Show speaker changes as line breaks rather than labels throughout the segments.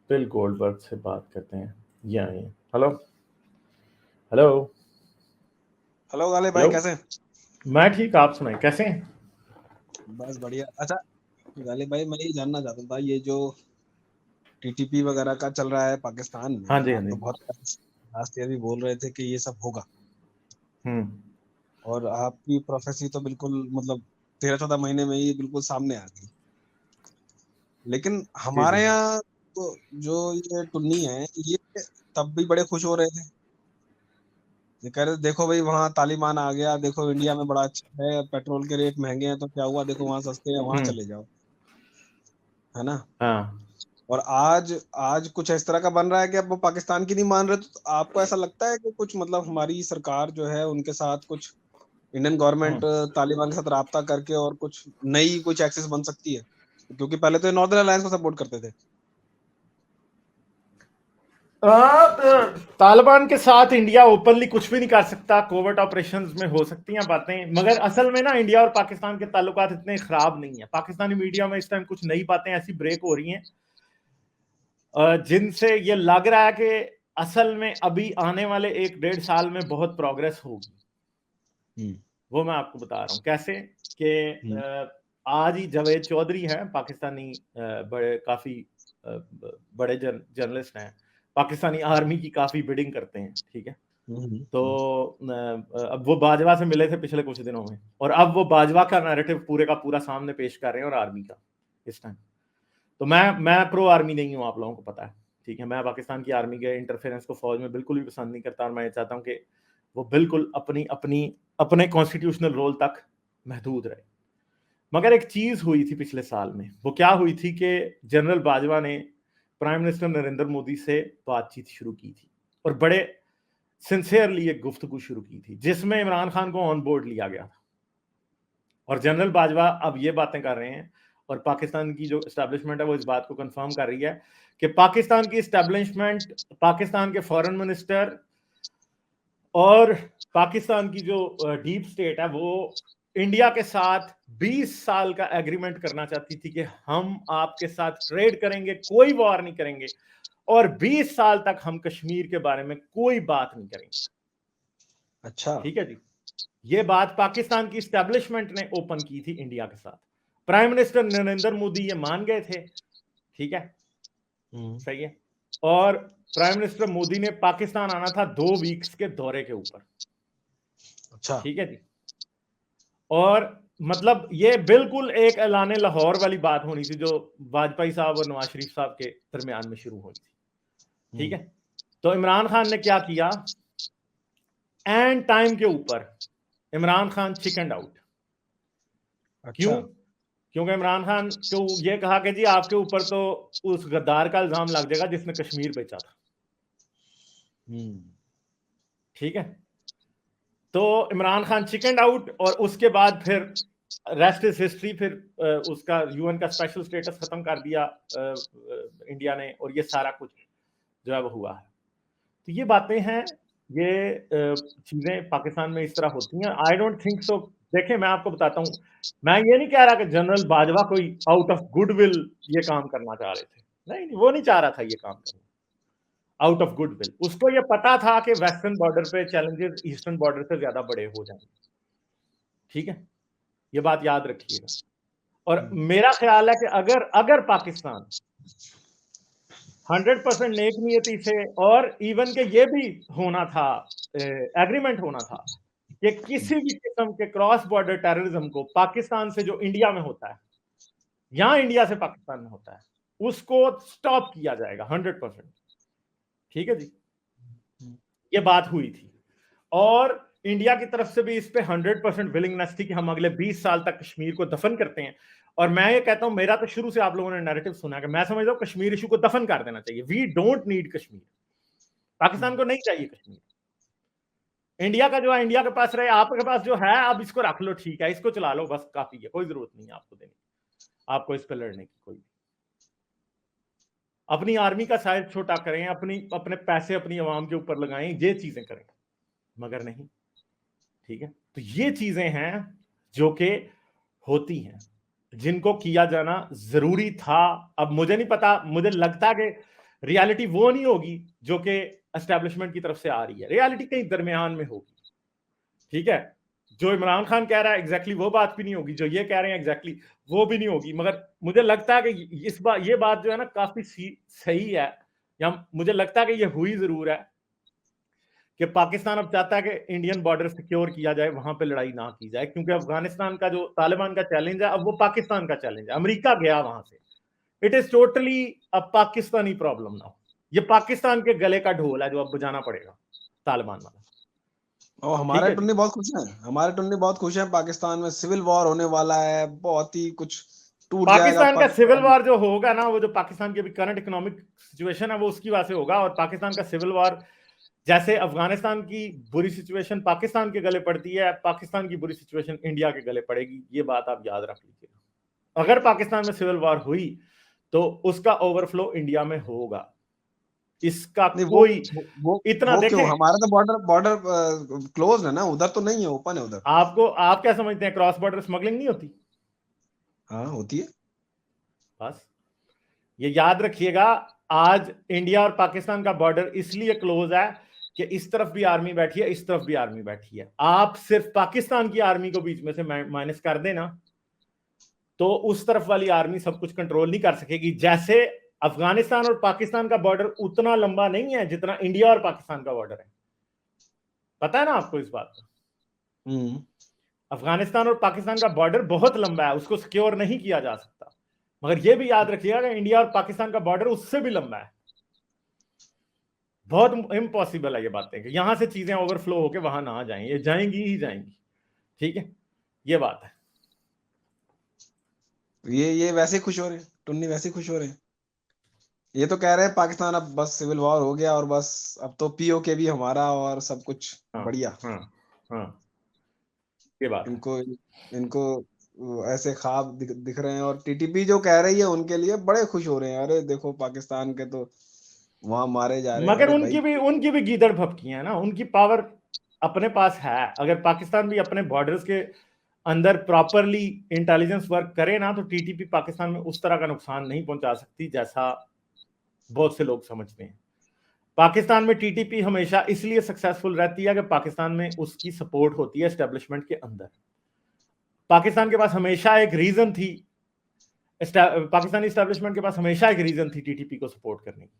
Bill Goldberg से बात करते हैं। ये आइए। हेलो हेलो
हेलो गालिब भाई,
हेलो।
कैसे हैं?
मैं ठीक, आप सुनाए कैसे हैं?
बस बढ़िया। अच्छा गालिब भाई, मैं ये जानना चाहता था, ये जो टीटीपी वगैरह का चल रहा है पाकिस्तान
हाँ
में,
जी, हाँ
आप
जी।
तो बहुत लास्ट ईयर भी बोल रहे थे कि ये सब होगा,
हम्म।
और आपकी प्रोफेसी तो बिल्कुल मतलब 13-14 महीने में ही बिल्कुल सामने आ गई। लेकिन
जी जी।
हमारे यहाँ तो जो ये टुन्नी है, ये तब भी बड़े खुश हो रहे थे। ये कह रहे थे, देखो भाई वहाँ तालिबान आ गया, देखो इंडिया में बड़ा अच्छा है, पेट्रोल के रेट महंगे हैं तो क्या हुआ, देखो वहाँ सस्ते हैं, वहाँ
हम्म।
चले जाओ, है ना।
हाँ।
और आज आज कुछ इस तरह का बन रहा है कि अब वो पाकिस्तान की नहीं मान रहे, तो आपको ऐसा लगता है कि कुछ मतलब हमारी सरकार जो है उनके साथ कुछ इंडियन गवर्नमेंट
हम्म।
तालिबान के साथ राब्ता करके और कुछ नई कुछ एक्सेस बन सकती है? क्योंकि पहले तो नॉर्दर्न अलायंस को सपोर्ट करते थे।
तालिबान के साथ इंडिया ओपनली कुछ भी नहीं कर सकता। कोवर्ट ऑपरेशंस में हो सकती हैं बातें, मगर असल में ना इंडिया और पाकिस्तान के ताल्लुकात इतने खराब नहीं है। पाकिस्तानी मीडिया में इस टाइम कुछ नई बातें ऐसी ब्रेक हो रही हैं जिनसे ये लग रहा है कि असल में अभी आने वाले 1-1.5 साल में बहुत प्रोग्रेस होगी। वो मैं आपको बता रहा हूँ कैसे
हम्म।
कि आज ही जावेद चौधरी हैं, पाकिस्तानी बड़े काफी बड़े जर्नलिस्ट हैं, पाकिस्तानी आर्मी की काफी बिडिंग करते हैं, ठीक है।
हम्म।
तो अब वो बाजवा से मिले थे पिछले कुछ दिनों में, और अब वो बाजवा का नैरेटिव पूरे का पूरा सामने पेश कर रहे हैं और आर्मी का इस टाइम। तो मैं प्रो आर्मी नहीं हूं, आप लोगों को पता है, ठीक है। मैं पाकिस्तान की आर्मी के इंटरफेरेंस को फौज में बिल्कुल भी पसंद नहीं करता, और मैं ये चाहता हूं कि वो बिल्कुल अपनी अपनी अपने कॉन्स्टिट्यूशनल रोल तक महदूद रहे। मगर एक चीज हुई थी पिछले साल में, वो क्या हुई थी कि जनरल बाजवा ने प्राइम मिनिस्टर नरेंद्र मोदी से बातचीत शुरू की थी, और बड़े सिंसियरली एक गुफ्तगू शुरू की थी जिसमें इमरान खान को ऑन बोर्ड लिया गया था। और जनरल बाजवा अब ये बातें कर रहे हैं, और पाकिस्तान की जो एस्टेब्लिशमेंट है वो इस बात को कंफर्म कर रही है कि पाकिस्तान की एस्टेब्लिशमेंट, पाकिस्तान के फॉरेन मिनिस्टर और पाकिस्तान की जो डीप स्टेट है वो इंडिया के साथ 20 साल का एग्रीमेंट करना चाहती थी कि हम आपके साथ ट्रेड करेंगे, कोई वॉर नहीं करेंगे, और 20 साल तक हम कश्मीर के बारे में कोई बात नहीं करेंगे।
अच्छा।
ठीक है जी। ये बात पाकिस्तान की एस्टेब्लिशमेंट ने ओपन की थी इंडिया के साथ। प्राइम मिनिस्टर नरेंद्र मोदी ये मान गए थे, ठीक है, सही है। और प्राइम मिनिस्टर मोदी ने पाकिस्तान आना था 2 वीक्स के दौरे के ऊपर,
अच्छा।
ठीक है जी। और मतलब ये बिल्कुल एक ऐलान लाहौर वाली बात होनी थी जो वाजपेयी साहब और नवाज शरीफ साहब के दरमियान में शुरू हुई थी, ठीक है। तो इमरान खान ने क्या किया, एंड टाइम के ऊपर इमरान खान चिकन आउट।
अच्छा।
क्यों? क्योंकि इमरान खान को ये कहा कि जी आपके ऊपर तो उस गद्दार का इल्जाम लग जाएगा जिसने कश्मीर बेचा था, ठीक है। तो इमरान खान चिकन आउट, और उसके बाद फिर रेस्ट इज हिस्ट्री। फिर उसका यूएन का स्पेशल स्टेटस खत्म कर दिया इंडिया ने, और ये सारा कुछ जो है वो हुआ है। तो ये बातें हैं, ये चीजें पाकिस्तान में इस तरह होती हैं। I don't think so. देखें, मैं आपको बताता हूं, मैं ये नहीं कह रहा कि जनरल बाजवा कोई आउट ऑफ गुडविल ये काम करना चाह रहे थे, नहीं नहीं, वो नहीं चाह रहा था ये काम करना आउट ऑफ गुडविल। उसको ये पता था कि वेस्टर्न बॉर्डर पे चैलेंजेस ईस्टर्न बॉर्डर से ज्यादा बड़े हो जाएंगे, ठीक है। ये बात याद रखिएगा। और मेरा ख्याल है कि अगर अगर पाकिस्तान 100% नेक नियति से, और इवन के ये भी होना था, एग्रीमेंट होना था कि किसी भी किस्म के क्रॉस बॉर्डर टेररिज्म को पाकिस्तान से जो इंडिया में होता है या इंडिया से पाकिस्तान में होता है उसको स्टॉप किया जाएगा 100%, ठीक है जी। ये बात हुई थी, और इंडिया की तरफ से भी इस पे 100% विलिंगनेस थी कि हम अगले 20 साल तक कश्मीर को दफन करते हैं। और मैं ये कहता हूं, मेरा तो शुरू से आप लोगों ने नैरेटिव सुना कि मैं समझता हूं कश्मीर इशू को दफन कर देना चाहिए। We don't need Kashmir, Pakistan को नहीं चाहिए कश्मीर। इंडिया का जो है इंडिया के पास रहे, आपके पास जो है आप इसको रख लो, ठीक है, इसको चला लो, बस काफी है, कोई जरूरत नहीं है आपको देने, आपको इस पर लड़ने की कोई। अपनी आर्मी का साइज छोटा करें, अपनी अपने पैसे अपनी आवाम के ऊपर लगाएं, ये चीजें करें, मगर नहीं, ठीक है। तो ये चीजें हैं जो कि होती हैं, जिनको किया जाना जरूरी था। अब मुझे नहीं पता, मुझे लगता कि रियलिटी वो नहीं होगी जो कि एस्टेब्लिशमेंट की तरफ से आ रही है, रियलिटी कहीं दरमियान में होगी, ठीक है। जो इमरान खान कह रहा है एग्जैक्टली वो बात भी नहीं होगी, जो ये कह रहे हैं एग्जैक्टली वो भी नहीं होगी। मगर मुझे लगता है कि इस बात ये बात जो है ना काफी सही है, या मुझे लगता है कि ये हुई जरूर है कि पाकिस्तान अब चाहता है कि इंडियन बॉर्डर सिक्योर किया जाए, वहां पे लड़ाई ना की जाए, क्योंकि अफगानिस्तान का जो तालिबान का चैलेंज है अब वो पाकिस्तान का चैलेंज है। अमेरिका गया वहां से, it is totally a Pakistani problem now. ये पाकिस्तान के गले का ढोल है जो अब बजाना पड़ेगा तालिबान वाला।
और हमारे टुन्नी बहुत खुश हैं, हमारे टुन्नी बहुत खुश हैं, पाकिस्तान में सिविल वॉर होने वाला है, बहुत ही कुछ टूट जाएगा
पाकिस्तान का सिविल
पाकिस्तान।
वॉर जो होगा ना, वो जो पाकिस्तान की अभी करंट इकोनॉमिक सिचुएशन है वो उसकी वजह से होगा। और पाकिस्तान का सिविल वॉर जैसे अफगानिस्तान की बुरी सिचुएशन पाकिस्तान के गले पड़ती है, पाकिस्तान की बुरी सिचुएशन इंडिया के गले पड़ेगी। ये बात आप याद रख लीजिएगा। अगर पाकिस्तान में सिविल वॉर हुई तो उसका ओवरफ्लो इंडिया में होगा, इसका
नहीं
कोई
वो
इतना
वो क्यों,
देखें।
हमारा तो बॉर्डर बॉर्डर क्लोज है ना, उधर तो नहीं है, ओपन है उधर।
आप क्या समझते हैं, क्रॉस बॉर्डर स्मगलिंग नहीं होती?
हाँ होती है।
बस ये याद रखिएगा, आज इंडिया और पाकिस्तान का बॉर्डर इसलिए क्लोज है कि इस तरफ भी आर्मी बैठी है, इस तरफ भी आर्मी बैठी है। आप सिर्फ पाकिस्तान की आर्मी को बीच में से माइनस कर देना तो उस तरफ वाली आर्मी सब कुछ कंट्रोल नहीं कर सकेगी। जैसे अफगानिस्तान और पाकिस्तान का बॉर्डर उतना लंबा नहीं है जितना इंडिया और पाकिस्तान का बॉर्डर है, पता है ना आपको इस बात का। अफगानिस्तान और पाकिस्तान का बॉर्डर बहुत लंबा है, उसको सिक्योर नहीं किया जा सकता। मगर यह भी याद रखिएगा कि इंडिया और पाकिस्तान का बॉर्डर उससे भी लंबा है। बहुत इम्पॉसिबल है ये बातें कि यहां से चीजें ओवरफ्लो होकर वहां ना जाएं, ये जाएंगी ही जाएंगी, ठीक है, ये बात है।
ये वैसे खुश हो रहे हैं, टुन्नी वैसे खुश हो रहे हैं। ये तो कह रहे हैं पाकिस्तान अब बस सिविल वॉर हो गया और बस अब तो पीओके भी हमारा और सब कुछ
हाँ
बढ़िया।
हाँ हाँ, ये बात है।
इनको इनको ऐसे ख्वाब दिख रहे हैं, और टीटीपी जो कह रही है उनके लिए बड़े खुश हो रहे हैं, अरे देखो पाकिस्तान के तो वहां मारे जा रहे हैं।
मगर
अरे भाई
उनकी भी गीदड़ भपकी है ना, उनकी पावर अपने पास है। अगर पाकिस्तान भी अपने बॉर्डर्स के अंदर प्रॉपरली इंटेलिजेंस वर्क करे ना तो टीटीपी पाकिस्तान में उस तरह का नुकसान नहीं पहुंचा सकती जैसा बहुत से लोग समझते हैं। पाकिस्तान में टीटीपी हमेशा इसलिए सक्सेसफुल रहती है कि पाकिस्तान में उसकी सपोर्ट होती है एस्टेब्लिशमेंट के अंदर। पाकिस्तान के पास हमेशा एक रीजन थी, पाकिस्तानी एस्टेब्लिशमेंट के पास हमेशा एक रीजन थी टीटीपी को सपोर्ट करने की,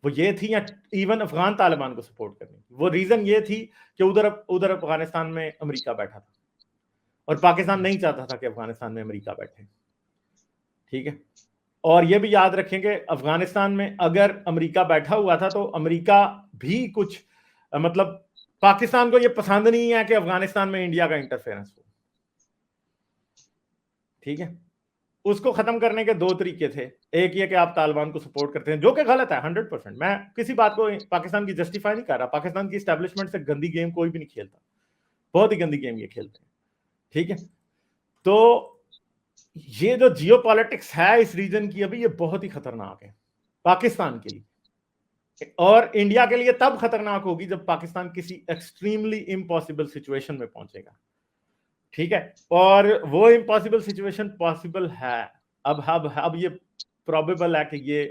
वो ये थी, या इवन अफगान तालिबान को सपोर्ट करने की। वो रीजन ये थी कि उधर अफगानिस्तान में अमेरिका बैठा था और पाकिस्तान नहीं चाहता था कि अफगानिस्तान में अमेरिका बैठे, ठीक है। और ये भी याद रखेंगे अफगानिस्तान में अगर अमेरिका बैठा हुआ था तो अमेरिका भी कुछ मतलब पाकिस्तान को ये पसंद नहीं है कि अफगानिस्तान में इंडिया का इंटरफेरेंस हो, ठीक है। उसको खत्म करने के दो तरीके थे, एक ये कि आप तालिबान को सपोर्ट करते हैं, जो कि गलत है 100%। मैं किसी बात को पाकिस्तान की जस्टिफाई नहीं कर रहा, पाकिस्तान की एस्टेब्लिशमेंट से गंदी गेम कोई भी नहीं खेलता, बहुत ही गंदी गेम ये खेलते हैं, ठीक है। तो ये जो जियो पॉलिटिक्स है इस रीजन की अभी, ये बहुत ही खतरनाक है पाकिस्तान के लिए, और इंडिया के लिए तब खतरनाक होगी जब पाकिस्तान किसी एक्सट्रीमली इम्पॉसिबल सिचुएशन में पहुंचेगा, ठीक है। और वो इम्पॉसिबल सिचुएशन पॉसिबल है, अब ये प्रोबेबल है कि ये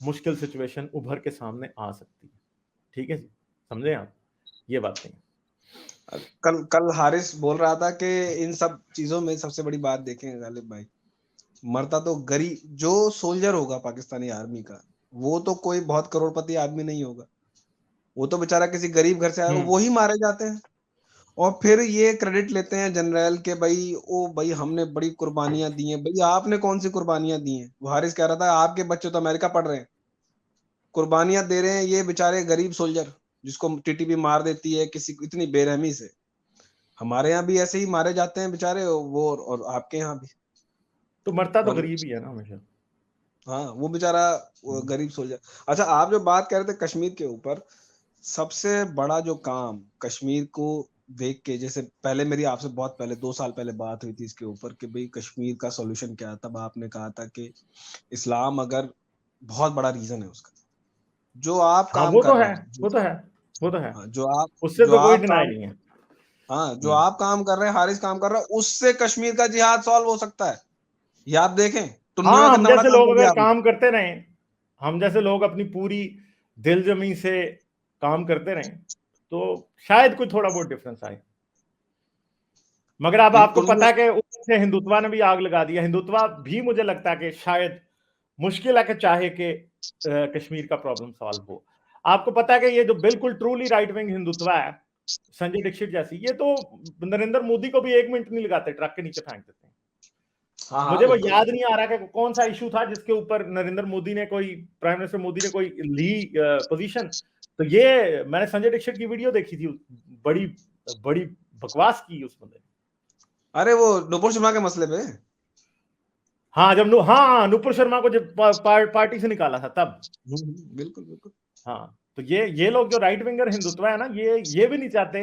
मुश्किल सिचुएशन उभर के सामने आ सकती है, ठीक है जी, समझे आप ये बात नहीं।
कल हारिस बोल रहा था कि इन सब चीजों में सबसे बड़ी बात देखेंगे गालिब भाई, मरता तो गरीब जो सोल्जर होगा पाकिस्तानी आर्मी का, वो तो कोई बहुत करोड़पति आदमी नहीं होगा, वो तो बेचारा किसी गरीब घर से आया, वो ही मारे जाते हैं। और फिर ये क्रेडिट लेते हैं जनरल के, भाई ओ भाई हमने बड़ी कुर्बानियां दी हैं। भाई आपने कौन सी कुर्बानियां दी हैं? वो हारिस कह रहा था आपके बच्चे तो अमेरिका पढ़ रहे हैं, कुर्बानियां दे रहे हैं ये बेचारे गरीब सोल्जर जिसको टीटीपी मार देती है किसी इतनी बेरहमी से। हमारे यहाँ भी ऐसे ही मारे जाते हैं बेचारे वो, और आपके यहाँ भी
तो मरता तो गरीब ही है ना हमेशा।
हाँ वो बेचारा गरीब सोल्जर। अच्छा आप जो बात कर रहे थे कश्मीर के ऊपर, सबसे बड़ा जो काम कश्मीर को देख के, जैसे पहले मेरी आपसे बहुत पहले 2 साल पहले बात हुई थी इसके ऊपर कि भाई कश्मीर का सॉल्यूशन क्या है, तब आपने कहा था कि इस्लाम अगर बहुत बड़ा रीजन है उसका। जो आप
हाँ
काम
वो
कर
तो
रहे
है,
हैं,
वो तो है, वो तो है,
हाँ,
उससे
जो
तो कोई
आप
डिनाई
काम
नहीं है।
हाँ जो आप काम कर रहे हैं, हारिस काम कर रहा है, उससे कश्मीर का जिहाद सॉल्व हो सकता है। ये आप देखें, टुन्नी में
हाँ, हम
कितना बड़ा
जैसे
काम
लोग
कर दिया
अगर
आपने।
काम करते रहे, हम जैसे लोग अपनी पूरी दिल जमी से काम करते रहें तो शायद कोई थोड़ा बहुत डिफरेंस आए। मगर अब आपको
बिल्कुल
पता है कि ऊपर से हिंदुत्व ने भी आग लगा दिया। हिंदुत्व भी मुझे लगता है कि शायद मुश्किल है कि चाहे कि कश्मीर का प्रॉब्लम सॉल्व हो। आपको पता है कि ये जो बिल्कुल ट्रूली राइट विंग हिंदुत्व है, संजय दीक्षित जैसी, ये तो नरेंद्र मोदी को भी 1 मिनट नहीं लगाते, ट्रक के नीचे फेंक देते हैं।
हाँ
मुझे वो
बिल्कुल।
याद नहीं आ रहा कि कौन सा इशू था जिसके ऊपर नरेंद्र मोदी ने प्राइम मिनिस्टर मोदी ने कोई ली पोजीशन। तो ये मैंने संजय दीक्षित की वीडियो देखी थी, बड़ी बड़ी बकवास की उस बंदे ने।
अरे वो नुपुर शर्मा के मसले पे।
हाँ जब नुपुर शर्मा को जब पार्टी से निकाला था तब।
बिल्कुल बिल्कुल।
हाँ, तो ये लोग जो राइट विंगर हिंदुत्व है ना, ये भी नहीं चाहते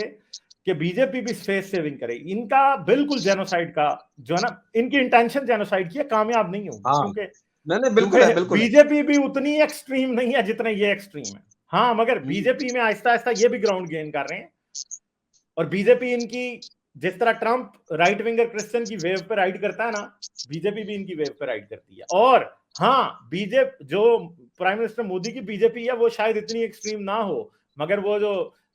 कि बीजेपी भी स्पेस सेविंग करे। इनका बिल्कुल जेनोसाइड का जो है ना, इनकी इंटेंशन जेनोसाइड की है, कामयाब नहीं होगी।
हाँ नहीं बिल्कुल है, बिल्कुल है।
बीजेपी भी उतनी एक्सट्रीम नहीं है जितना ये एक्सट्रीम है। हाँ, मगर बीजेपी में आहिस्ता आहिस्ता ये भी ग्राउंड गेन कर रहे हैं। और बीजेपी इनकी, जिस तरह ट्रंप राइट विंगर क्रिश्चियन की वेव पे राइड करता है ना, बीजेपी भी इनकी वेव पे राइड करती है। और हाँ, बीजेपी जो प्राइम मिनिस्टर मोदी की बीजेपी है वो शायद इतनी एक्सट्रीम ना हो, मगर वो जो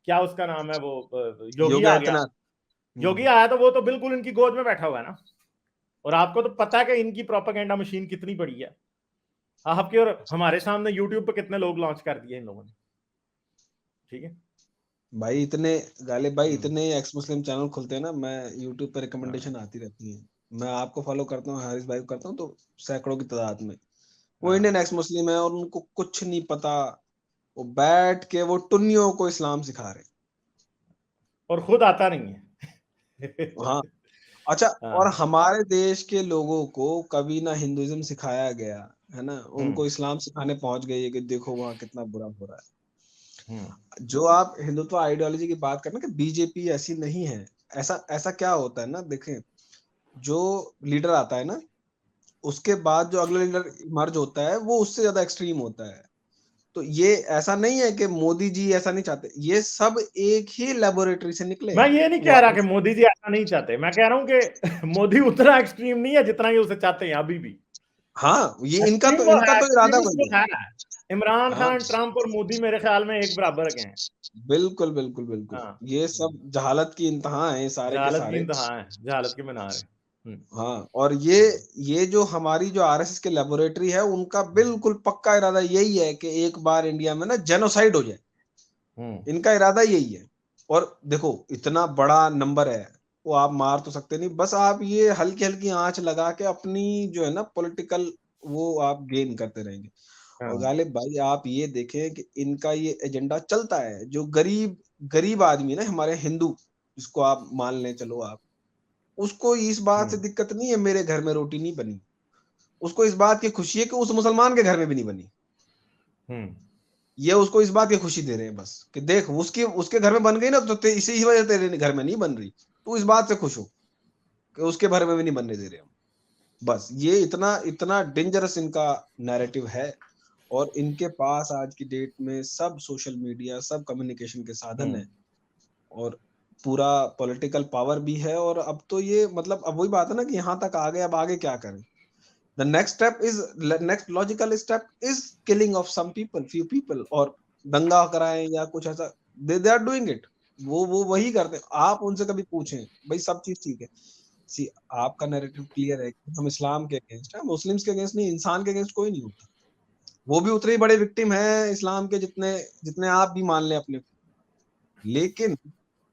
क्या उसका नाम है, वो योगी आ गया, योगी आया तो वो तो बिल्कुल इनकी गोद में बैठा हुआ है ना। और आपको तो पता है कि इनकी प्रोपेगेंडा मशीन कितनी बड़ी है। आपके और हमारे सामने यूट्यूब पे कितने लोग लॉन्च कर दिए इन लोगों ने। ठीक है
भाई, इतने गालिब भाई, इतने एक्स मुस्लिम चैनल खुलते हैं ना, मैं यूट्यूब पे रिकमेंडेशन आती रहती है। मैं आपको फॉलो करता हूँ, हारिस भाई को करता हूँ, तो सैकड़ों की तादाद में वो इंडियन एक्स मुस्लिम है और उनको कुछ नहीं पता। वो बैठ के वो टुन्नियों को इस्लाम सिखा रहे
और खुद आता नहीं है।
हाँ। अच्छा,
हाँ।
और हमारे देश के लोगों को कभी ना हिंदुइज्म सिखाया गया है ना, उनको इस्लाम सिखाने पहुंच गई है कि देखो वहां कितना बुरा हो रहा है। जो आप हिंदुत्व आइडियोलॉजी की बात करना कि बीजेपी ऐसी नहीं है, ऐसा ऐसा क्या होता है ना, देखें, जो लीडर आता है ना, उसके बाद जो अगला लीडर इमर्ज होता है वो उससे ज्यादा एक्सट्रीम होता है। तो ये ऐसा नहीं है कि मोदी जी ऐसा नहीं चाहते, ये सब एक ही लेबोरेटरी से निकले
मैं
हैं।
ये नहीं
वो
कह रहा कि मोदी जी ऐसा नहीं चाहते, मैं कह रहा हूं कि मोदी उतना एक्सट्रीम नहीं है जितना ये उसे चाहते हैं अभी भी।
हाँ, ये इनका
एक्सट्रीम
तो
वो
इनका
है,
तो इरादा
एक्सट्रीमिस्ट
वही
वो
है।
है। इमरान
हाँ
खान, ट्रंप और मोदी मेरे ख्याल में एक बराबर के हैं।
बिल्कुल बिल्कुल बिल्कुल।
हाँ,
ये सब जहालत की इंतहा है सारे के
जहालत की
सारे।
इंतहा है, जहालत के मीनार है।
हाँ, और ये जो हमारी जो आरएसएस के लेबोरेटरी है, उनका बिल्कुल पक्का इरादा यही है कि एक बार इंडिया में ना जेनोसाइड हो जाए। इनका इरादा यही है। और देखो, इतना बड़ा नंबर है, वो आप मार तो सकते नहीं, बस आप ये हल्की हल्की आंच लगा के अपनी जो है ना पॉलिटिकल, वो आप गेन करते रहेंगे। और गालिब भाई, आप ये देखें कि इनका ये एजेंडा चलता है। जो गरीब गरीब आदमी है ना, हमारे हिंदू, जिसको आप मान लें, चलो आप, उसको इस बात से दिक्कत नहीं है मेरे घर में रोटी नहीं बनी, उसको इस बात की खुशी है कि उस मुसलमान के घर में भी नहीं बनी। ये उसको इस बात की खुशी दे रहे हैं बस कि देख, उसके घर में बन गई ना, तो इसी वजह तेरे घर में नहीं बन रही, तू इस बात से खुश हो कि उसके घर में भी नहीं बनने दे रहे हम। बस ये इतना इतना डेंजरस इनका नैरेटिव है। और इनके पास आज की डेट में सब सोशल मीडिया, सब कम्युनिकेशन के साधन है, और पूरा पॉलिटिकल पावर भी है। और अब तो ये मतलब अब वही बात है ना कि यहाँ तक आ गए, अब आगे क्या करें। The next logical step is killing of some people, few people, और दंगा कराएं या कुछ ऐसा, they are doing it। वो वही करते हैं। आप उनसे कभी पूछें भाई, सब चीज ठीक है, सी आपका नैरेटिव क्लियर है कि हम इस्लाम के अगेंस्ट हैं, मुस्लिम्स के अगेंस्ट नहीं, इंसान के अगेंस्ट कोई नहीं होता। वो भी उतने ही बड़े विक्टिम हैं इस्लाम के जितने जितने आप भी मान लें अपने। लेकिन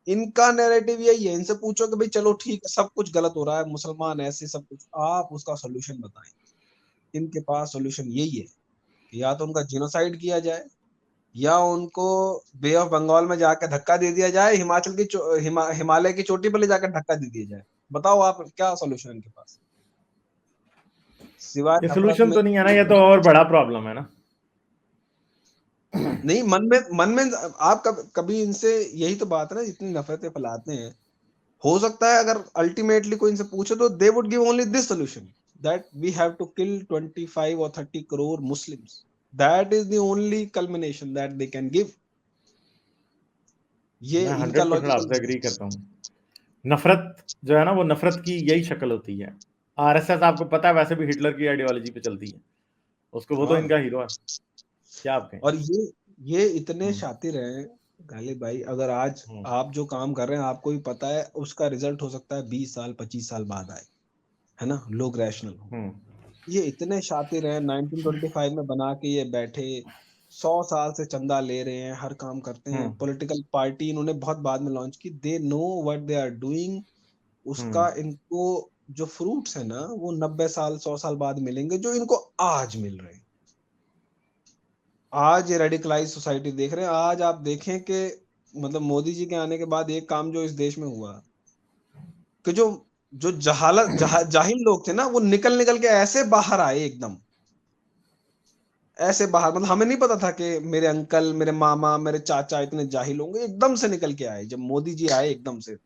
इनका नैरेटिव यही है, इनसे पूछो कि भाई चलो ठीक है, सब कुछ गलत हो रहा है, मुसलमान ऐसे सब कुछ, आप उसका सोल्यूशन बताएं। इनके पास सोल्यूशन यही है कि या तो उनका जिनोसाइड किया जाए, या उनको बे ऑफ बंगाल में जाकर धक्का दे दिया जाए, हिमाचल की हिमालय की चोटी पर ले जाकर धक्का दे दिया जाए। बताओ आप क्या सोल्यूशन है इनके पास, सिवाय
ये
नफरत
सोल्यूशन
में।
तो नहीं है ना, ये तो और बड़ा प्रॉब्लम है ना।
नहीं, मन में आप कभी इनसे, यही तो बात है ना, इतनी नफरतें फैलाते हैं। हो सकता है अगर अल्टीमेटली कोई इनसे पूछे तो they would give only this solution, that we have to kill 25 or 30 crore Muslims. That is the only culmination that they can give. ये
मैं
इनका
100%
लॉजिकल।
आपसे एग्री करता हूँ। नफरत जो है ना, वो नफरत की यही शक्ल होती है। आरएसएस आपको पता है वैसे भी हिटलर की आइडियोलॉजी पे चलती है, उसको वो तो
हाँ
इनका हीरो है। क्या आप कहें?
और ये इतने शातिर हैं गालिब भाई, अगर आज आप जो काम कर रहे हैं आपको भी पता है उसका रिजल्ट हो सकता है 20 साल 25 साल बाद आए, है ना, लोग रैशनल हो। ये इतने शातिर हैं, 1925 में बना के ये बैठे, 100 साल से चंदा ले रहे हैं, हर काम करते हैं। पॉलिटिकल पार्टी इन्होंने बहुत बाद में लॉन्च की, they know what they are doing. उसका इनको जो फ्रूट्स है ना वो 90 साल 100 साल बाद मिलेंगे, जो इनको आज मिल रहे हैं। आज ये रेडिकलाइज सोसाइटी देख रहे हैं। आज आप देखें कि मतलब मोदी जी के आने के बाद एक काम जो इस देश में हुआ कि जो जो जाहिल लोग थे ना वो निकल निकल के ऐसे बाहर आए, एकदम ऐसे बाहर। मतलब हमें नहीं पता था कि मेरे अंकल, मेरे मामा, मेरे चाचा इतने जाहिल होंगे, एकदम से निकल के आए। जब मोदी जी आए एकदम से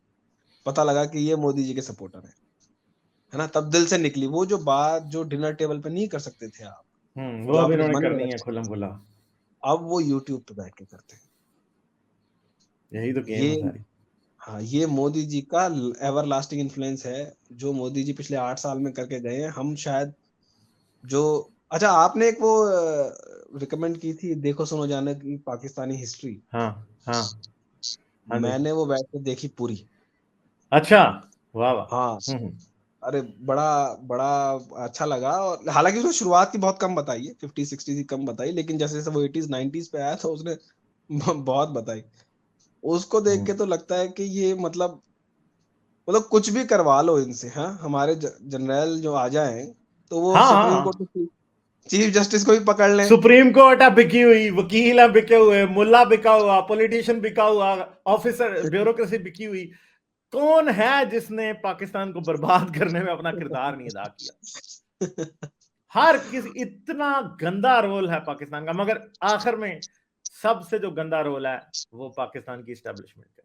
पता लगा कि ये मोदी जी के सपोर्टर है ना, तब दिल से निकली वो जो बात जो डिनर टेबल पे नहीं कर सकते थे आप,
वो
जो
अब
अपने
इन्होंने
मन में
करनी है
रखते
खुल्लम
थे,
खुल्ला।
अब वो यूट्यूब पे बैठ के करते हैं।
यही तो गेम
ये
है सारी।
हाँ, ये मोदी जी का एवर लास्टिंग इन्फ्लुएंस है, जो मोदी जी पिछले 8 साल में करके गए हैं। हम शायद जो अच्छा, आपने एक वो रिकमेंड की थी देखो सुनो जाने की, पाकिस्तानी हिस्ट्री।
हाँ हाँ हाँ जी।
मैंने वो बैठ के देखी पूरी।
अच्छा, वाह वाह।
हाँ, अरे बड़ा बड़ा अच्छा लगा। और हालांकि उसने शुरुआत की बहुत कम बताई है, 50-60 की कम बताई, लेकिन जैसे जैसे वो 80s 90s पे आया तो उसने बहुत बताई। उसको देख के तो लगता है कि ये मतलब कुछ भी करवा लो इनसे, हाँ, हमारे जनरल जो आ जाए तो वो
हाँ
सुप्रीम
हाँ,
कोर्ट के चीफ जस्टिस को भी पकड़ लें।
सुप्रीम कोर्ट है बिकी हुई, वकील है बिके हुए, मुल्ला बिका हुआ, पॉलिटिशियन बिका हुआ, ऑफिसर ब्यूरोक्रेसी बिकी हुई। कौन है जिसने पाकिस्तान को बर्बाद करने में अपना किरदार नहीं अदा किया? हर किसी, इतना गंदा रोल है पाकिस्तान का, मगर आखिर में सबसे जो गंदा रोल है वो पाकिस्तान की इस्टेब्लिशमेंट का।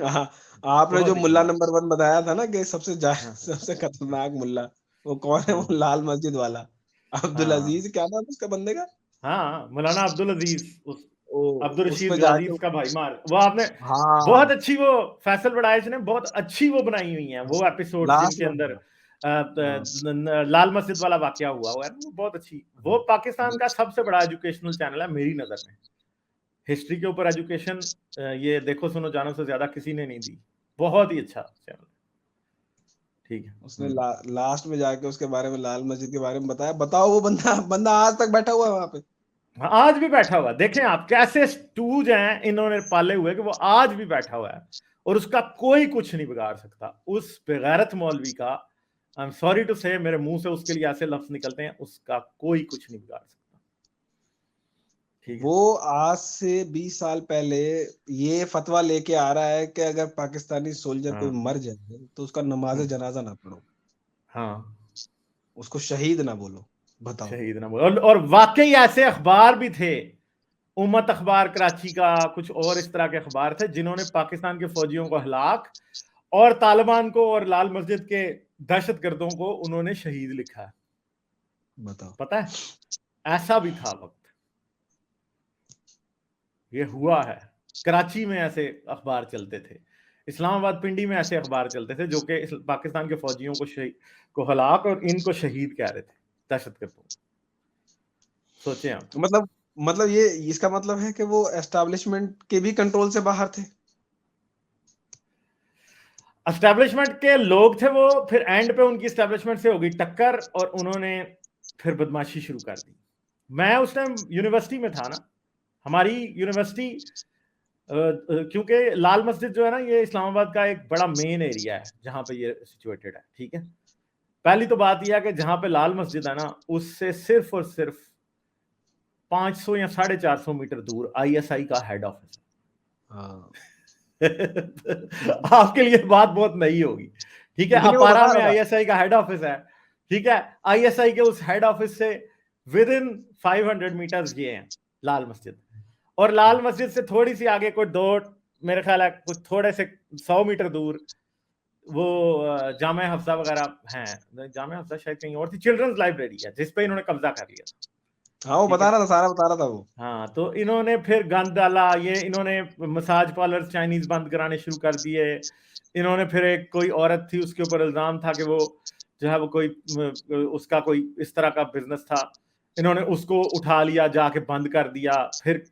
हाँ, आपने जो
बहुत ही
मुल्ला
गंदा।
नंबर 1 बताया था ना कि
हाँ
सबसे खतरनाक मुल्ला, वो कौन है? वो लाल मस्जिद वाला अब्दुल
हाँ
अजीज, क्या नाम है उसका बंदे का?
हाँ, मौलाना अब्दुल अजीज, उस
ओ,
अब्दुल
उस
रशीद
पे
गाजी
जाके,
का भाई मार, वो आपने बहुत
हाँ,
अच्छी, वो फैसल बड़ाइश ने बहुत अच्छी वो बनाई हुई है वो एपिसोड
लास्ट
जिनके
में,
अंदर
हाँ,
लाल मस्जिद वाला वाकया हुआ है, वो बहुत अच्छी। वो पाकिस्तान का सबसे बड़ा एजुकेशनल चैनल है मेरी नजर में। हिस्ट्री के ऊपर एजुकेशन ये देखो सुनो जानो से ज्यादा किसी ने नहीं दी। बहुत ही अच्छा चैनल। ठीक है।
उसने लास्ट में जाके उसके बारे में, लाल मस्जिद के बारे में बताया। बताओ, वो बंदा बंदा आज तक बैठा हुआ है वहां पे।
हाँ, आज भी बैठा हुआ, देखें आप कैसे स्टूज हैं इन्होंने पाले हुए कि वो आज भी बैठा हुआ है और उसका कोई कुछ नहीं बिगाड़ सकता। उस बेगैरत मौलवी का, आई एम सॉरी टू से, मेरे मुंह से उसके लिए ऐसे लफ्ज निकलते हैं, उसका कोई कुछ नहीं बिगाड़ सकता। ठीक है।
वो आज से 20 साल पहले ये फतवा लेके आ रहा है कि अगर पाकिस्तानी सोल्जर कोई
हाँ
मर जाए तो उसका नमाज जनाजा ना पढ़ो,
हाँ,
उसको शहीद ना बोलो। बताओ।
शहीद ना बोलो। और वाकई ऐसे अखबार भी थे, उम्मत अखबार कराची का, कुछ और इस तरह के अखबार थे जिन्होंने पाकिस्तान के फौजियों को हलाक और तालिबान को और लाल मस्जिद के दहशतगर्दों को उन्होंने शहीद लिखा है।
बताओ।
पता है, ऐसा भी था वक्त, ये हुआ है। कराची में ऐसे अखबार चलते थे, इस्लामाबाद पिंडी में ऐसे अखबार चलते थे जो कि पाकिस्तान के फौजियों को हलाक और इनको शहीद कह रहे थे, दहशतगर्दों। सोचे आप।
मतलब ये इसका मतलब है कि वो एस्टैब्लिशमेंट के भी कंट्रोल से बाहर थे।
एस्टेब्लिशमेंट के लोग थे वो, फिर एंड पे उनकी एस्टेब्लिशमेंट से होगी टक्कर और उन्होंने फिर बदमाशी शुरू कर दी। मैं उस टाइम यूनिवर्सिटी में था ना, हमारी यूनिवर्सिटी क्योंकि लाल मस्जिद जो है ना, ये इस्लामाबाद का एक बड़ा मेन एरिया है जहां पे ये सिचुएटेड है। ठीक है। पहली तो बात यह है कि जहां पे लाल मस्जिद है ना, उससे सिर्फ और सिर्फ 500 या 450 मीटर दूर आईएसआई का हेड ऑफिस
हाँ,
है। आपके लिए बात बहुत नई होगी। ठीक है,
नहीं नहीं, वो
अपारा
बता
में
रहा था।
आईएसआई का हेड ऑफिस है। ठीक है, आईएसआई के उस हेड ऑफिस से विद इन 500 मीटर्स ये हैं लाल मस्जिद। और लाल मस्जिद से थोड़ी सी आगे कोई दो, मेरे ख्याल है कुछ थोड़े से 100 मीटर दूर वो जामे हफ्सा वगैरह हैं। जामे हफ्सा शायद कहीं और थी, चिल्ड्रंस लाइब्रेरी है जिस पे इन्होंने कब्जा कर लिया था।
हाँ, वो
ठीक है।
बता रहा था, सारा बता रहा था वो।
हाँ, तो इन्होंने फिर गंद डाला, ये इन्होंने मसाज पार्लर चाइनीज बंद कराने शुरू कर दिए। इन्होंने फिर एक कोई औरत थी उसके ऊपर इल्जाम था कि वो जो है वो कोई उसका कोई इस तरह का बिजनेस था, इन्होंने उसको उठा लिया, जाके बंद कर दिया, फिर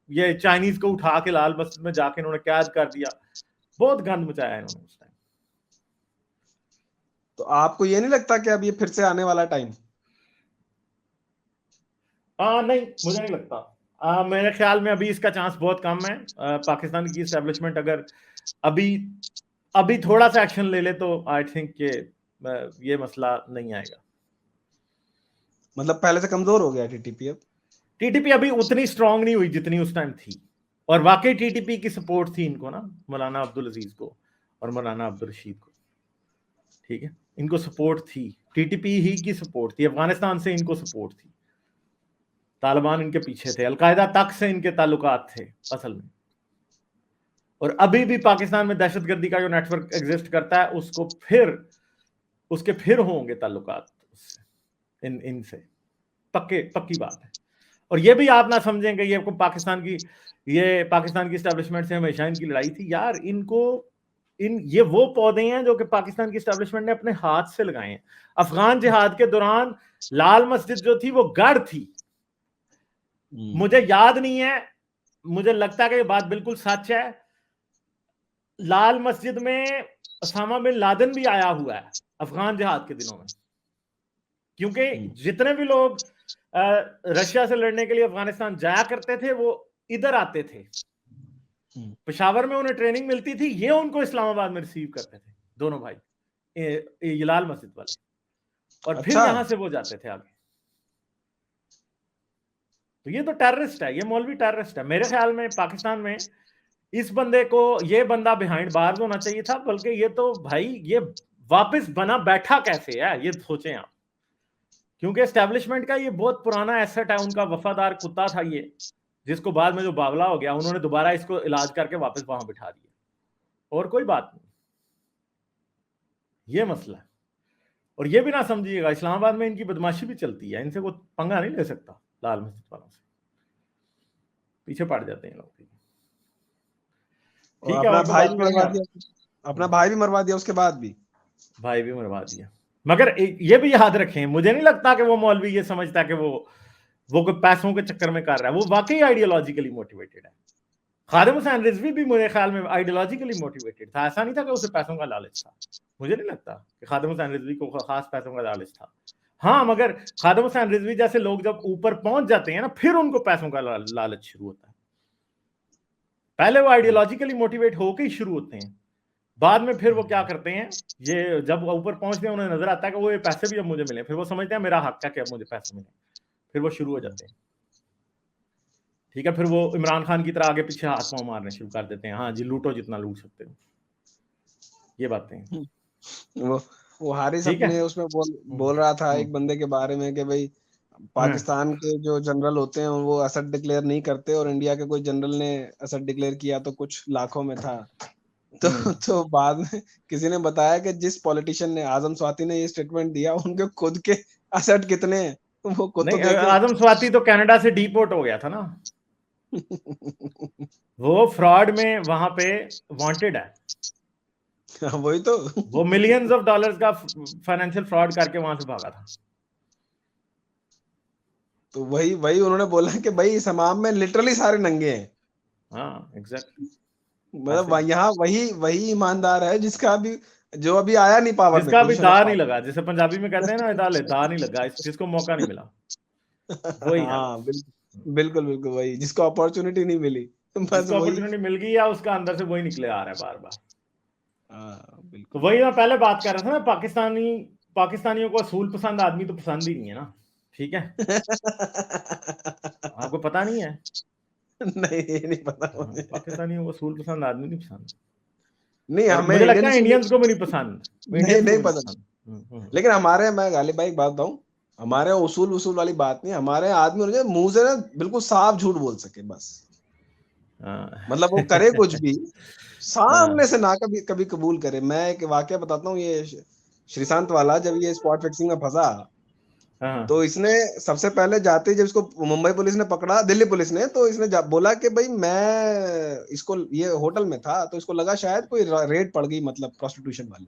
ये चाइनीज को उठा के लाल मस्जिद में जाके इन्होंने कैद कर दिया, बहुत गंद मचाया इन्होंने उस टाइम।
तो आपको ये नहीं लगता कि अब ये फिर से आने वाला टाइम?
नहीं, मुझे नहीं लगता। मेरे ख्याल में अभी इसका चांस बहुत कम है। पाकिस्तान की एस्टेब्लिशमेंट अगर अभी थोड़ा सा एक्शन ले ले तो आई थिंक ये मसला नहीं आएगा।
मतलब पहले से कमजोर हो गया टीटीपी अब?
टीटीपी अभी उतनी स्ट्रांग नहीं हुई जितनी उस टाइम थी, और वाकई टीटीपी की सपोर्ट थी इनको ना, मौलाना अब्दुल अजीज को और मौलाना अब्दुल रशीद को, ठीक है, इनको सपोर्ट थी, टीटीपी ही की सपोर्ट थी, अफगानिस्तान से इनको सपोर्ट थी, तालिबान इनके पीछे थे, अलकायदा तक से इनके ताल्लुकात थे असल में। और अभी भी पाकिस्तान में दहशतगर्दी का जो नेटवर्क एग्जिस्ट करता है उसके फिर होंगे ताल्लुकात इनसे, पक्की बात है। और ये भी आप ना समझेंगे ये पाकिस्तान की एस्टेब्लिशमेंट से हमेशा इनकी लड़ाई थी यार, ये वो पौधे हैं जो कि पाकिस्तान की एस्टेब्लिशमेंट ने अपने हाथ से लगाए हैं। अफगान जिहाद के दौरान लाल मस्जिद जो थी वो गढ़ थी, मुझे याद नहीं है, मुझे लगता है कि ये बात बिल्कुल सच है, लाल मस्जिद में उसामा बिन लादेन भी आया हुआ है अफगान जिहाद के दिनों में, क्योंकि जितने भी लोग रशिया से लड़ने के लिए अफगानिस्तान जाया करते थे वो इधर आते थे, पेशावर में उन्हें ट्रेनिंग मिलती थी, ये उनको इस्लामाबाद में रिसीव करते थे दोनों भाई, ये लाल मस्जिद वाले, और फिर यहां से वो जाते थे आगे। तो ये तो टेररिस्ट है, ये मौलवी टेररिस्ट है। मेरे ख्याल में पाकिस्तान में इस बंदे को, ये बंदा बिहाइंड बार्स होना चाहिए था, बल्कि ये तो भाई ये वापस बना बैठा कैसे है ये सोचें आप, क्योंकि एस्टेब्लिशमेंट का ये बहुत पुराना एसेट है, उनका वफादार कुत्ता था ये, जिसको बाद में जो बावला हो गया उन्होंने दोबारा इसको इलाज करके वापस वहां बिठा दिया, और कोई बात नहीं, ये मसला है। और ये भी ना समझिएगा इस्लामाबाद में इनकी बदमाशी भी चलती है, इनसे कोई पंगा नहीं ले सकता लाल मस्जिद वालों से, पीछे पड़ जाते हैं लोग। ठीक है,
अपना भाई भी मरवा दिया उसके बाद भी,
भाई भी मरवा दिया। मगर ये भी याद रखें, मुझे नहीं लगता कि वो मौलवी ये समझता कि वो कोई पैसों के चक्कर में कर रहा है, वो वाकई आइडियोलॉजिकली मोटिवेटेड है। खादिम हुसैन रिजवी भी मेरे ख्याल में आइडियोलॉजिकली मोटिवेटेड था, ऐसा नहीं था कि उसे पैसों का लालच था, मुझे नहीं लगता कि खादिम हुसैन रिजवी को खास पैसों का लालच था। हाँ, मगर खादिम हुसैन रिजवी जैसे लोग जब ऊपर पहुंच जाते हैं ना, फिर उनको पैसों का लालच शुरू होता है। पहले वो आइडियोलॉजिकली मोटिवेट होकर ही शुरू होते हैं, बाद में फिर वो क्या करते हैं, ये जब ऊपर पहुंचते हैं उन्हें नजर आता है कि वो ये पैसे भी अब मुझे मिले, फिर वो समझते हैं मेरा हक है कि अब मुझे पैसे मिले, फिर वो शुरू हो जाते हैं। ठीक है, फिर वो इमरान खान की तरह आगे पीछे हाथ पांव मारने शुरू कर देते हैं, हाँ जी लूटो जितना लूट सकते हो, ये बातें।
वो हारिस अपने उसमें बोल रहा था एक बंदे के बारे में कि भाई पाकिस्तान के जो जनरल होते हैं वो असद डिक्लेयर नहीं करते, और इंडिया के कोई जनरल ने असद डिक्लेयर किया तो कुछ लाखों में था। तो बाद में किसी ने बताया कि जिस पॉलिटिशियन ने, आजम स्वाति ने ये स्टेटमेंट दिया, उनके खुद के असद कितने हैं वो खुद
तो आजम स्वाति तो कनाडा से डिपोर्ट हो गया था ना वो फ्रॉड में वहां पे वांटेड है,
वही तो,
वो मिलियंस ऑफ डॉलर्स का फाइनेंशियल फ्रॉड करके वहां से भागा था।
तो वही उन्होंने बोला कि भाई इस हमाम में लिटरली सारे नंगे हैं।
हाँ एग्जैक्टली,
मतलब यहाँ वही ईमानदार है जिसका भी, जो अभी आया नहीं पावर में,
जिसका भी दार नहीं लगा, जैसे पंजाबी में कहते हैं ना, दार नहीं लगा, जिसको मौका नहीं मिला वही। हाँ
बिल्कुल वही, जिसको अपॉर्चुनिटी नहीं मिली,
बस अपॉर्चुनिटी मिल गई या उसका अंदर से वही निकले आ रहा है बार बार। बिल्कुल, वही मैं पहले बात कर रहा था ना, पाकिस्तानियों को असूल पसंद आदमी तो पसंद ही नहीं है ना, ठीक है आपको पता नहीं है?
नहीं, ये नहीं पता।
पाकिस्तानियों को असूल पसंद आदमी नहीं पसंद,
नहीं हमें,
मुझे लगता है इंडियंस को भी नहीं पसंद,
नहीं पसंद। लेकिन हमारे, मैं गालिब भाई बात बताऊं, हमारे उसूल वाली बात नहीं, हमारे आदमी होने चाहिए मुंह से ना बिल्कुल साफ झूठ बोल सके बस, मतलब वो करे कुछ भी सामने से ना कभी कबूल करे। मैं एक वाकया बताता हूँ, ये श्रीशांत वाला, जब ये स्पॉट फिक्सिंग में फंसा तो इसने सबसे पहले जाते जब इसको मुंबई पुलिस ने पकड़ा, दिल्ली पुलिस ने, तो इसने बोला कि भाई मैं इसको, ये होटल में था तो इसको लगा शायद कोई रेड पड़ गई, मतलब प्रोस्टिट्यूशन वाली,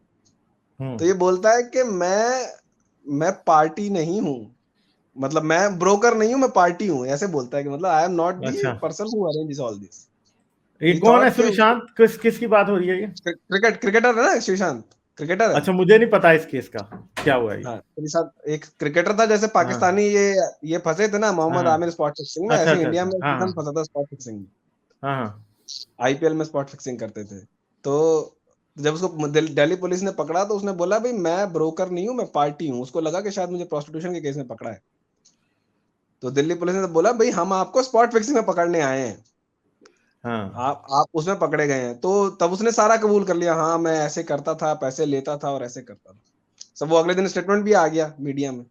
तो ये बोलता है कि मैं पार्टी नहीं हूँ, मतलब मैं ब्रोकर नहीं हूँ, मैं पार्टी हूँ, ऐसे बोलता है कि मतलब आई एम नॉट दी
अच्छा,
person who arrange all this.
ये
ही
कौन है
थॉट कि
सुशांत? किसकी बात हो रही है ये?
क्रिकेटर है ना श्रीशांत, क्रिकेटर है।
अच्छा, मुझे नहीं पता इस केस का क्या हुआ ये।
हाँ, श्रीशांत एक क्रिकेटर था, जैसे
हाँ
पाकिस्तानी ये फंसे थे ना मोहम्मद
हाँ,
आमिर स्पॉट फिक्सिंग में,
अच्छा
ऐसे
अच्छा
इंडिया
अच्छा,
में
हाँ
श्रीशांत फंसा था स्पॉट फिक्सिंग में,
हाँ हाँ
आईपीएल में स्पॉट फिक्सिंग करते थे। तो जब उसको दिल्ली पुलिस ने पकड़ा तो उसने बोला भाई मैं ब्रोकर नहीं हूँ, मैं पार्टी हूँ। उसको लगा कि शायद मुझे प्रोस्टिट्यूशन के केस में पकड़ा है, तो दिल्ली पुलिस ने तो बोला भाई हम आपको स्पॉट फिक्सिंग में पकड़ने आए हैं,
हाँ।
आप उसमें पकड़े गए हैं। तो तब उसने सारा कबूल कर लिया, हाँ मैं ऐसे करता था, पैसे लेता था और ऐसे करता था सब। वो अगले दिन स्टेटमेंट भी आ गया मीडिया में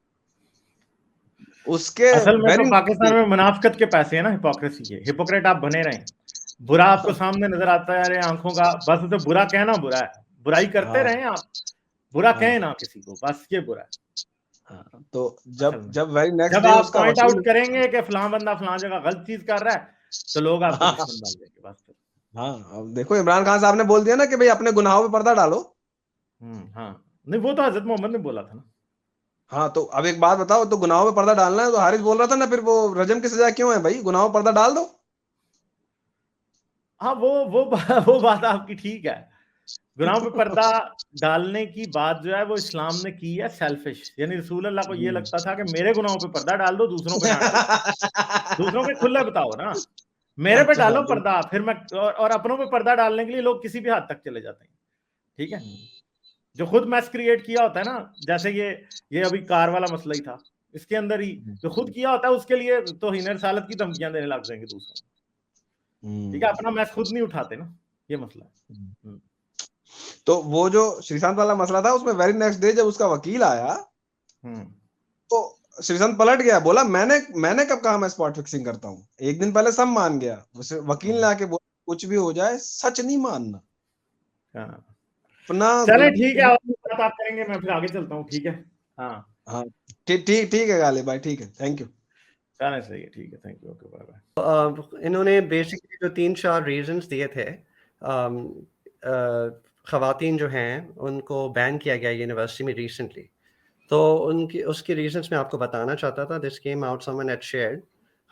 उसके।
असल में तो
वेरी
पाकिस्तान में मुनाफिकत के पैसे है ना, हिपोक्रेसी के। हिपोक्रेट आप बने रहें, बुरा आपको सामने नजर आता है, अरे आंखों का, बस उसे बुरा कहना बुरा है, बुराई करते
हाँ
रहें आप, बुरा
हाँ
कहें ना किसी को, बस ये बुरा है
हाँ। तो
असल
जब
में।
जब वेरी नेक्स्ट
जब
डे
आप
उसका
पॉइंट
वकील
आउट करेंगे कि फलां बंदा फलां जगह गलत चीज कर रहा है, तो लोग आपको
हाँ
दुश्मन डाल देंगे बस फिर।
हाँ, अब देखो इमरान खान साहब ने बोल दिया ना कि भाई अपने गुनाहों पे पर्दा डालो।
हाँ, नहीं वो तो हजरत मोहम्मद ने बोला था ना।
हाँ, तो अब एक बात बताओ, तो गुनाहों पे पर्दा डालना है तो हारिस बोल रहा था ना, फिर वो रजम की सजा क्यों है भाई, गुनाहों पे पर्दा डाल दो।
हाँ, वो बात आपकी ठीक है। गुनाहों पे पर्दा डालने की बात जो है वो इस्लाम ने की है सेल्फिश, यानी रसूल अल्लाह को ये लगता था कि मेरे गुनाहों पे पर्दा डाल दो, दूसरों पे ना डालो, दूसरों के खुले बताओ ना, मेरे पे
अच्छा
डालो
बिल्कुल।
पर्दा, फिर मैं और अपनों पे पर्दा डालने के लिए लोग किसी भी हद तक चले जाते हैं। ठीक है, जो खुद मैस क्रिएट किया होता है ना, जैसे ये अभी कार वाला मसला ही था, इसके अंदर ही जो खुद किया होता है उसके लिए तो हिनर सालत की धमकियां देने लग जाएंगे दूसरों को। ठीक है, अपना मैस खुद नहीं उठाते ना, ये मसला है।
तो वो जो श्रीशांत वाला मसला था उसमें वेरी नेक्स्ट डे जब उसका वकील आया तो श्रीशांत पलट गया, बोला मैंने कब कहा मैं स्पॉट फिक्सिंग करता हूँ। एक दिन पहले सब मान गया, वकील ने आके बोला कुछ भी हो जाए सच नहीं मानना।
हाँ,
अपना
चले
गलती
ठीक है, और बात आप करेंगे, मैं फिर आगे चलता हूँ। ठीक है, हाँ
हाँ ठीक ठीक ठीक है गालिब भाई, ठीक है, थैंक यू।
चले, सही है, ठीक है, thank you, okay, bye bye.
इन्होंने बेसिकली जो 3-4 रीजंस दिए थे, ख़वातीन जो हैं उनको बैन किया गया यूनिवर्सिटी में रिसेंटली, तो उनकी उसके रीजंस मैं आपको बताना चाहता था। This came out someone had shared.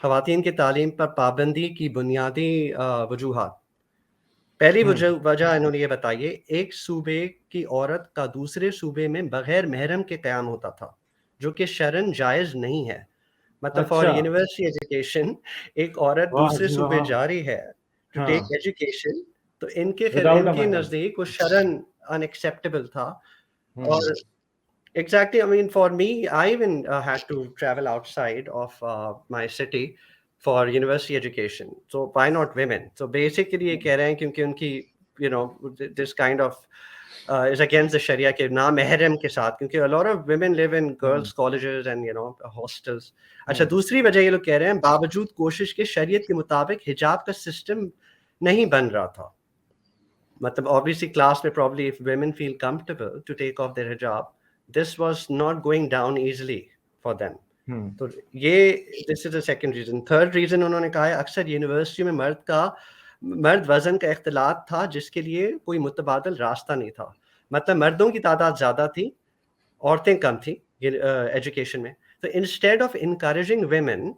ख़वातीन की तालीम पर पाबंदी की बुनियादी वजूहात। पहली वजह इन्होंने ये बताई है, एक सूबे की औरत का दूसरे सूबे में बगैर महरम के क़याम होता था, जो कि शरन जायज़ नहीं है। मतलब फॉर
अच्छा,
यूनिवर्सिटी एजुकेशन एक औरत
वाह
दूसरे
जी
सूबे
वाह,
जा रही है टू
हाँ,
टेक एजुकेशन, तो
विदाउट अ
इनके
महरम।
नजदीक वो शरन अनएक्सेप्टेबल था। और exactly, I mean for me I even had to travel outside of my city for university education, so why not women? So basically ये कह रहे हैं क्योंकि उनकी you know this kind of is against the sharia के ना महरम के साथ, क्योंकि a lot of women live in girls colleges and you know hostels। अच्छा, दूसरी वजह ये लोग कह रहे हैं बावजूद कोशिश के शरीयत के मुताबिक हिजाब का सिस्टम नहीं बन रहा था। मतलब obviously class में probably if women feel comfortable to take off their hijab, this was not going down easily for them। तो ये this is the second reason। third reason उन्होंने कहा है अक्सर यूनिवर्सिटी में मर्द वजन का इख्तिलात था जिसके लिए कोई मुतबादल रास्ता नहीं था। मतलब मर्दों की तादाद ज़्यादा थी, औरतें कम थी एजुकेशन में। तो instead of encouraging women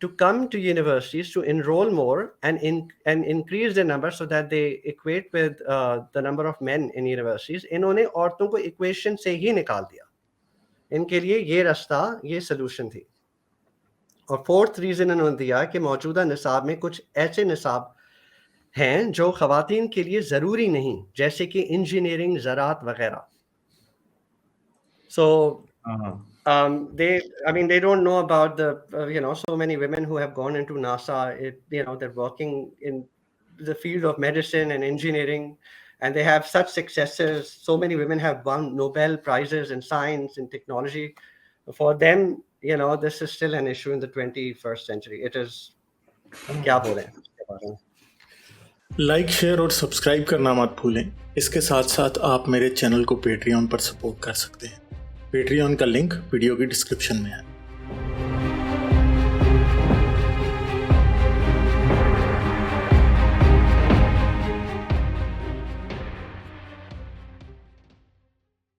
to come to universities to enroll more and increase their number so that they equate with the number of men in universities, इन्होंने औरतों को इक्वेशन से ही निकाल दिया। इनके लिए ये रास्ता, ये सलूशन थी। और फोर्थ रीजन इन्होंने दिया कि मौजूदा निसाब में कुछ ऐसे निसाब हैं जो खवातीन के लिए ज़रूरी नहीं, जैसे कि इंजीनियरिंग, ज़राअत वगैरह। So they don't know about the so many women who have gone into NASA. They're working in the field of medicine and engineering, and they have such successes. So many women have won Nobel prizes in science and technology. For them, this is still an issue in the 21st century. It is क्या बोलें इसके बारे में।
Like, share और subscribe करना मत भूलें। इसके साथ साथ आप मेरे चैनल को पेट्रियन पर सपोर्ट कर सकते हैं। पेट्रियन का लिंक वीडियो की डिस्क्रिप्शन में है।